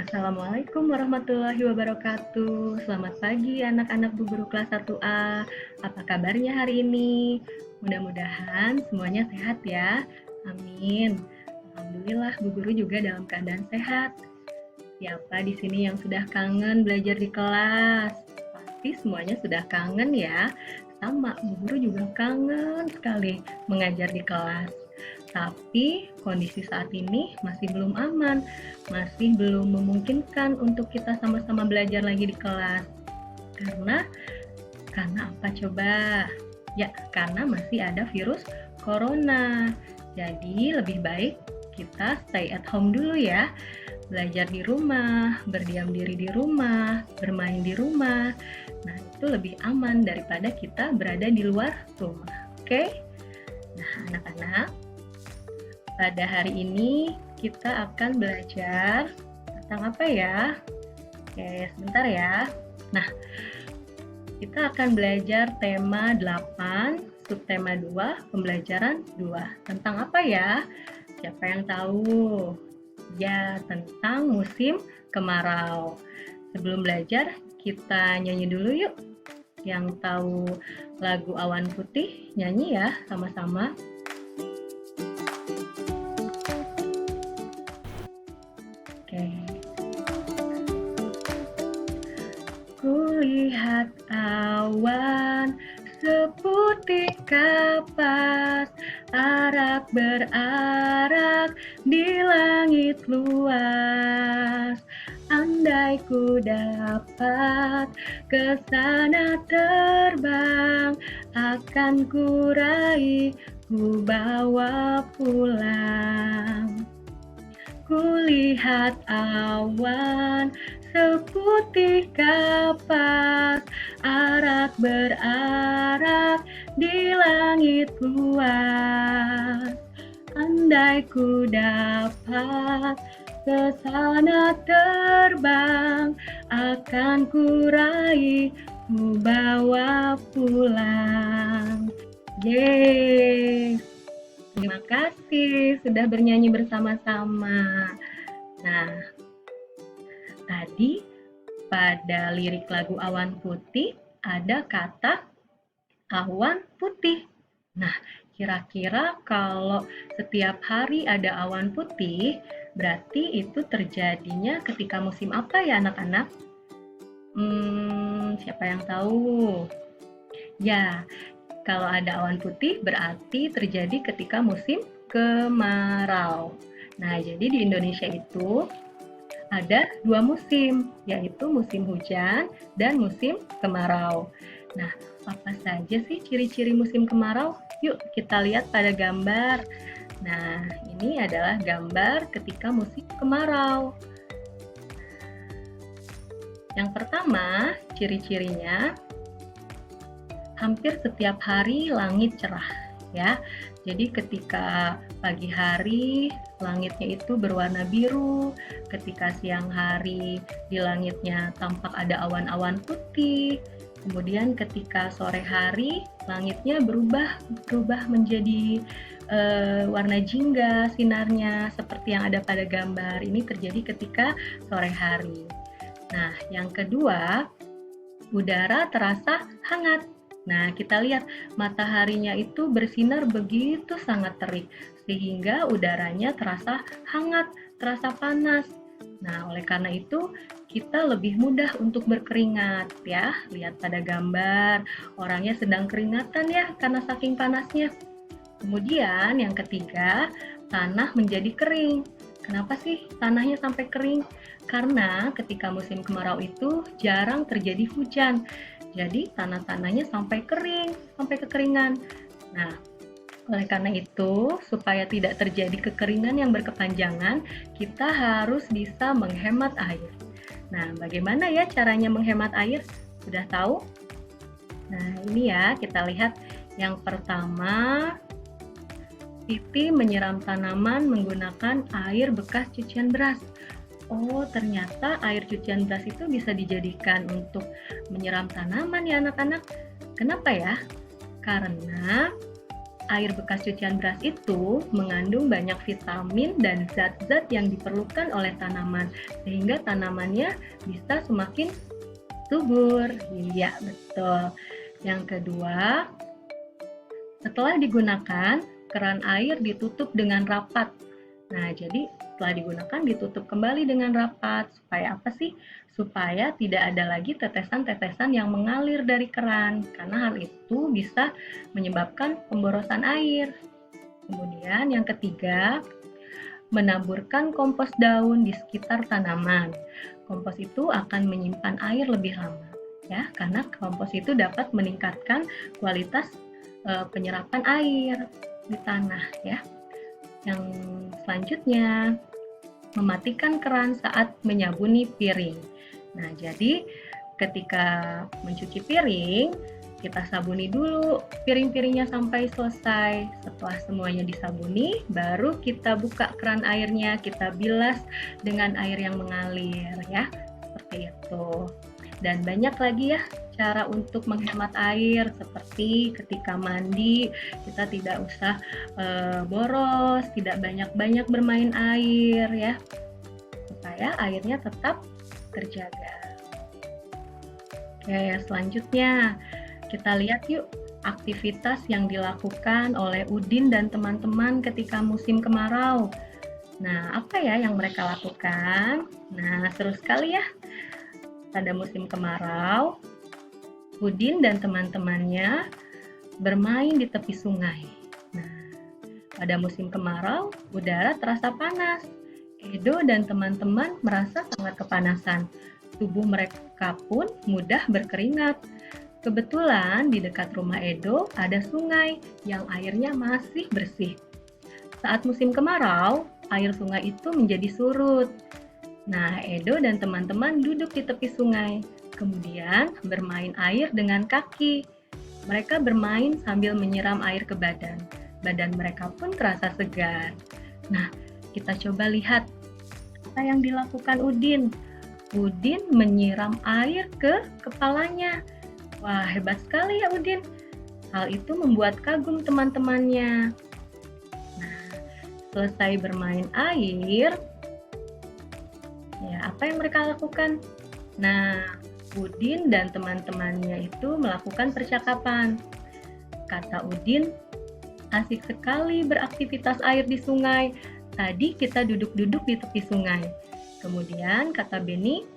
Assalamualaikum warahmatullahi wabarakatuh. Selamat pagi anak-anak Bu Guru kelas 1A. Apa kabarnya hari ini? Mudah-mudahan semuanya sehat ya. Amin. Alhamdulillah Bu Guru juga dalam keadaan sehat. Siapa di sini yang sudah kangen belajar di kelas? Pasti semuanya sudah kangen ya. Sama, Bu Guru juga kangen sekali mengajar di kelas. Tapi kondisi saat ini masih belum aman, masih belum memungkinkan untuk kita sama-sama belajar lagi di kelas. Karena apa coba? Ya, karena masih ada virus corona. Jadi lebih baik kita stay at home dulu ya. Belajar di rumah, berdiam diri di rumah, bermain di rumah. Nah, itu lebih aman daripada kita berada di luar rumah. Oke? Nah, anak-anak, pada hari ini kita akan belajar tentang apa ya? Oke, sebentar ya. Nah, kita akan belajar tema 8, subtema 2, pembelajaran 2. Tentang apa ya? Siapa yang tahu? Ya, tentang musim kemarau. Sebelum belajar, kita nyanyi dulu yuk. Yang tahu lagu Awan Putih, nyanyi ya sama-sama. Oke. Kulihat awan seputih kapas, arak berarak di langit luas. Andai ku dapat ke sana terbang, akan ku raih, ku bawa pulang. Kulihat awan seputih kapas, arak berarak di langit luas. Andai ku dapat ke sana terbang, akan ku raih, ku bawa pulang. Yeay! Terima kasih sudah bernyanyi bersama-sama. Nah, tadi pada lirik lagu Awan Putih ada kata awan putih. Nah, kira-kira kalau setiap hari ada awan putih, berarti itu terjadinya ketika musim apa ya anak-anak? Siapa yang tahu? Ya, kalau ada awan putih berarti terjadi ketika musim kemarau. Nah, jadi di Indonesia itu ada dua musim, yaitu musim hujan dan musim kemarau. Nah, apa saja sih ciri-ciri musim kemarau? Yuk kita lihat pada gambar. Nah, ini adalah gambar ketika musim kemarau. Yang pertama, ciri-cirinya hampir setiap hari langit cerah ya. Jadi ketika pagi hari langitnya itu berwarna biru, ketika siang hari di langitnya tampak ada awan-awan putih. Kemudian ketika sore hari langitnya berubah menjadi warna jingga sinarnya seperti yang ada pada gambar. Ini terjadi ketika sore hari. Nah, yang kedua, udara terasa hangat. Nah, kita lihat mataharinya itu bersinar begitu sangat terik, sehingga udaranya terasa hangat, terasa panas. Nah, oleh karena itu, kita lebih mudah untuk berkeringat ya. Lihat pada gambar, orangnya sedang keringatan ya karena saking panasnya. Kemudian yang ketiga, tanah menjadi kering. Kenapa sih tanahnya sampai kering? Karena ketika musim kemarau itu jarang terjadi hujan. Jadi tanah-tanahnya sampai kering, sampai kekeringan. Nah, oleh karena itu, supaya tidak terjadi kekeringan yang berkepanjangan, kita harus bisa menghemat air. Nah, bagaimana ya caranya menghemat air? Sudah tahu? Nah, ini ya, kita lihat yang pertama, Titi menyiram tanaman menggunakan air bekas cucian beras. Oh, ternyata air cucian beras itu bisa dijadikan untuk menyiram tanaman ya anak-anak. Kenapa ya? Karena air bekas cucian beras itu mengandung banyak vitamin dan zat-zat yang diperlukan oleh tanaman, sehingga tanamannya bisa semakin subur. Iya, betul. Yang kedua, setelah digunakan, keran air ditutup dengan rapat. Nah, jadi setelah digunakan ditutup kembali dengan rapat. Supaya apa sih? Supaya tidak ada lagi tetesan-tetesan yang mengalir dari keran, karena hal itu bisa menyebabkan pemborosan air. Kemudian yang ketiga, menaburkan kompos daun di sekitar tanaman. Kompos itu akan menyimpan air lebih lama, ya, karena kompos itu dapat meningkatkan kualitas penyerapan air di tanah, ya. Yang selanjutnya, mematikan keran saat menyabuni piring. Nah, jadi ketika mencuci piring, kita sabuni dulu piring-piringnya sampai selesai. Setelah semuanya disabuni, baru kita buka keran airnya, kita bilas dengan air yang mengalir, ya. Seperti itu. Dan banyak lagi ya cara untuk menghemat air, seperti ketika mandi kita tidak usah boros, tidak banyak-banyak bermain air, ya, supaya airnya tetap terjaga. Oke, selanjutnya kita lihat yuk aktivitas yang dilakukan oleh Udin dan teman-teman ketika musim kemarau. Nah, apa ya yang mereka lakukan? Nah, seru sekali ya. Pada musim kemarau, Udin dan teman-temannya bermain di tepi sungai. Nah, pada musim kemarau, udara terasa panas. Edo dan teman-teman merasa sangat kepanasan. Tubuh mereka pun mudah berkeringat. Kebetulan di dekat rumah Edo ada sungai yang airnya masih bersih. Saat musim kemarau, air sungai itu menjadi surut. Nah, Edo dan teman-teman duduk di tepi sungai, kemudian bermain air dengan kaki. Mereka bermain sambil menyiram air ke badan. Badan mereka pun terasa segar. Nah, kita coba lihat apa yang dilakukan Udin. Udin menyiram air ke kepalanya. Wah, hebat sekali ya Udin. Hal itu membuat kagum teman-temannya. Nah, selesai bermain air, ya, apa yang mereka lakukan? Nah, Udin dan teman-temannya itu melakukan percakapan. Kata Udin, asik sekali beraktivitas air di sungai. Tadi kita duduk-duduk di tepi sungai. Kemudian kata Beni,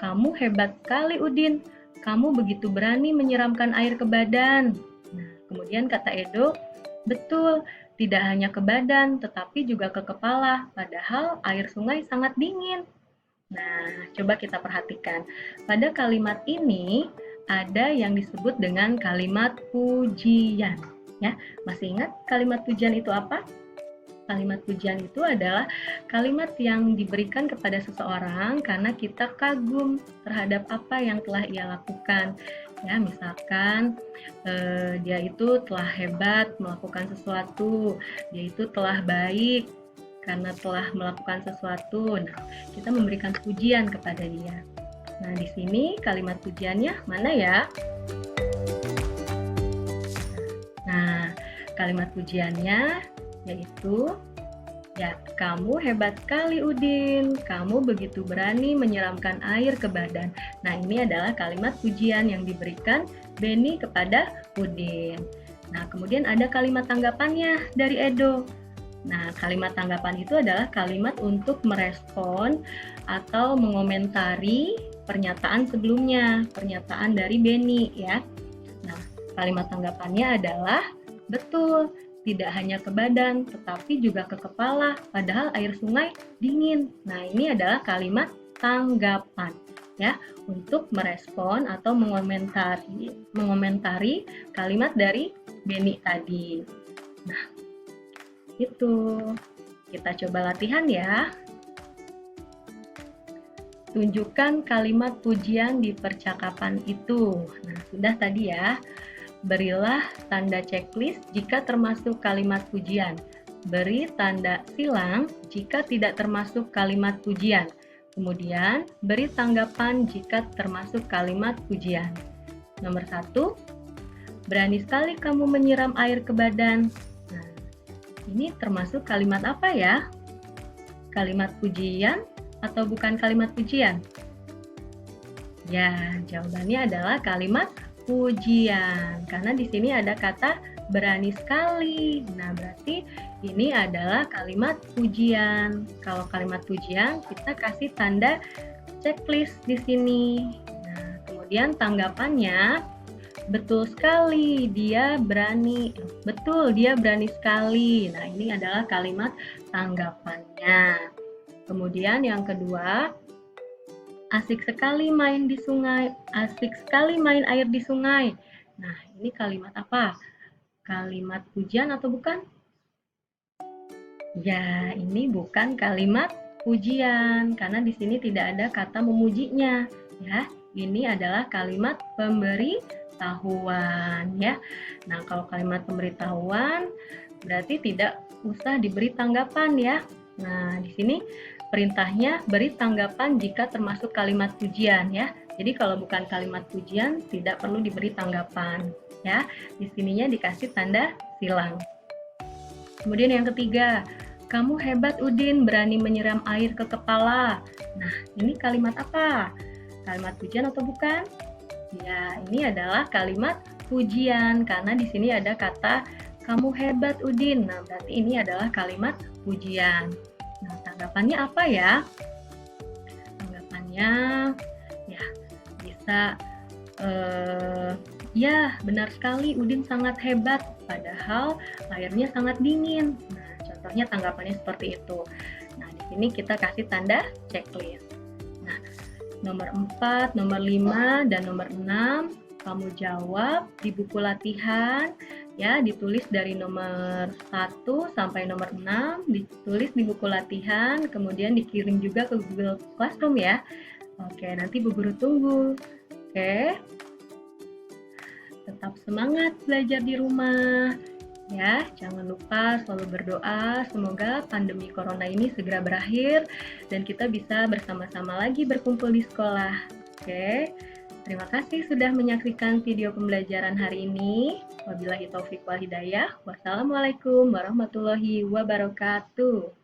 kamu hebat sekali Udin. Kamu begitu berani menyiramkan air ke badan. Nah, kemudian kata Edo, betul, tidak hanya ke badan, tetapi juga ke kepala. Padahal air sungai sangat dingin. Nah, coba kita perhatikan. Pada kalimat ini ada yang disebut dengan kalimat pujian. Ya, masih ingat kalimat pujian itu apa? Kalimat pujian itu adalah kalimat yang diberikan kepada seseorang karena kita kagum terhadap apa yang telah ia lakukan. Ya, misalkan dia itu telah hebat melakukan sesuatu, dia itu telah baik karena telah melakukan sesuatu. Nah, kita memberikan pujian kepada dia. Nah, di sini kalimat pujiannya mana ya? Nah, kalimat pujiannya yaitu, ya, kamu hebat sekali Udin, kamu begitu berani menyiramkan air ke badan. Nah, ini adalah kalimat pujian yang diberikan Beni kepada Udin. Nah, kemudian ada kalimat tanggapannya dari Edo. Nah, kalimat tanggapan itu adalah kalimat untuk merespon atau mengomentari pernyataan sebelumnya, pernyataan dari Beni, ya. Nah, kalimat tanggapannya adalah, betul, tidak hanya ke badan, tetapi juga ke kepala, padahal air sungai dingin. Nah, ini adalah kalimat tanggapan, ya, untuk merespon atau mengomentari kalimat dari Beni tadi. Nah, itu. Kita coba latihan ya. Tunjukkan kalimat pujian di percakapan itu. Nah, sudah tadi ya. Berilah tanda checklist jika termasuk kalimat pujian. Beri tanda silang jika tidak termasuk kalimat pujian. Kemudian, beri tanggapan jika termasuk kalimat pujian. Nomor 1, Berani sekali kamu menyiram air ke badan. Nah, ini termasuk kalimat apa ya? Kalimat pujian atau bukan kalimat pujian? Ya, jawabannya adalah kalimat pujian. Karena di sini ada kata berani sekali. Nah, berarti ini adalah kalimat pujian. Kalau kalimat pujian, kita kasih tanda checklist di sini. Nah, kemudian tanggapannya, betul sekali, dia berani. Betul, dia berani sekali. Nah, ini adalah kalimat tanggapannya. Kemudian yang kedua, asik sekali main di sungai, asik sekali main air di sungai. Nah, ini kalimat apa? Kalimat pujian atau bukan? Ya, ini bukan kalimat pujian karena di sini tidak ada kata memujinya, ya. Ini adalah kalimat pemberitahuan, ya. Nah, kalau kalimat pemberitahuan berarti tidak usah diberi tanggapan, ya. Nah, di sini perintahnya beri tanggapan jika termasuk kalimat pujian, ya. Jadi kalau bukan kalimat pujian tidak perlu diberi tanggapan, ya. Di sininya dikasih tanda silang. Kemudian yang ketiga, kamu hebat Udin, berani menyiram air ke kepala. Nah, ini kalimat apa? Kalimat pujian atau bukan? Ya, ini adalah kalimat pujian karena di sini ada kata kamu hebat Udin. Nah, berarti ini adalah kalimat pujian. Nah, tanggapannya apa ya? Tanggapannya ya bisa ya, benar sekali Udin sangat hebat, padahal airnya sangat dingin. Nah, contohnya tanggapannya seperti itu. Nah, di sini kita kasih tanda checklist. Nah, nomor 4, nomor 5, dan nomor 6 kamu jawab di buku latihan, ya, ditulis dari nomor 1 sampai nomor 6, ditulis di buku latihan, kemudian dikirim juga ke Google Classroom ya. Oke, nanti Bu Guru tunggu. Oke. Tetap semangat belajar di rumah. Ya, jangan lupa selalu berdoa semoga pandemi corona ini segera berakhir dan kita bisa bersama-sama lagi berkumpul di sekolah. Oke. Terima kasih sudah menyaksikan video pembelajaran hari ini. Wabillahi taufik wal hidayah. Wassalamualaikum warahmatullahi wabarakatuh.